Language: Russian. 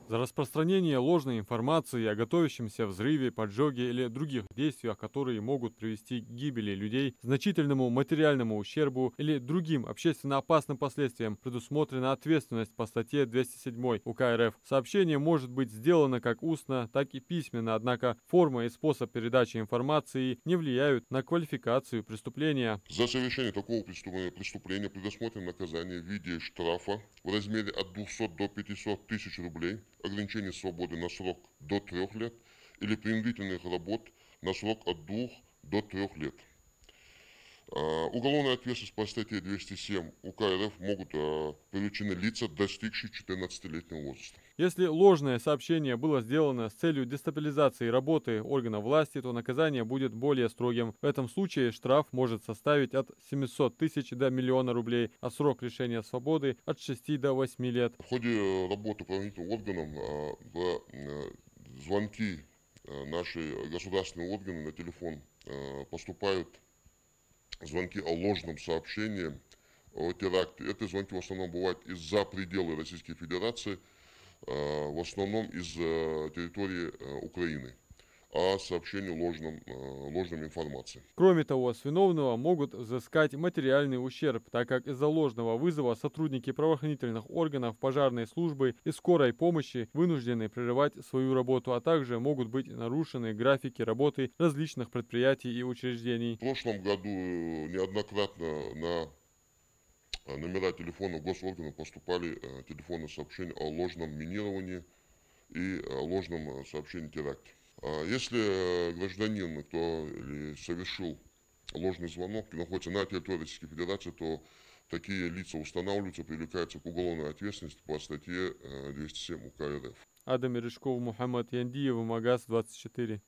За распространение ложной информации о готовящемся взрыве, поджоге или других действиях, которые могут привести к гибели людей, значительному материальному ущербу или другим общественно опасным последствиям, предусмотрена ответственность по статье 207 УК РФ. Сообщение может быть сделано как устно, так и письменно, однако форма и способ передачи информации не влияют на квалификацию преступления. За совершение такого преступления предусмотрено наказание в виде штрафа в размере от 200 до 500 тысяч рублей, ограничение свободы на срок до 3 лет или принудительных работ на срок от 2 до 3 лет. Уголовная ответственность по статье 207 УК РФ могут привлечены лица, достигшие 14-летнего возраста. Если ложное сообщение было сделано с целью дестабилизации работы органов власти, то наказание будет более строгим. В этом случае штраф может составить от 700 тысяч до миллиона рублей, а срок лишения свободы от 6 до 8 лет. В ходе работы правоохранительным органам в звонки наши государственные органы на телефон поступают звонки о ложном сообщении о теракте. Эти звонки в основном бывают из-за пределы Российской Федерации, в основном из территории Украины, о сообщении ложной информации. Кроме того, с виновного могут взыскать материальный ущерб, так как из-за ложного вызова сотрудники правоохранительных органов, пожарной службы и скорой помощи вынуждены прерывать свою работу, а также могут быть нарушены графики работы различных предприятий и учреждений. В прошлом году неоднократно на номера телефонов госорганов поступали телефонные сообщения о ложном минировании и о ложном сообщении о теракте. Если гражданин, кто совершил ложный звонок и находится на территории Российской Федерации, то такие лица устанавливаются, привлекаются к уголовной ответственности по статье 207 УК РФ. Адам Мережков, Мухаммад Яндиев, Магаз 24.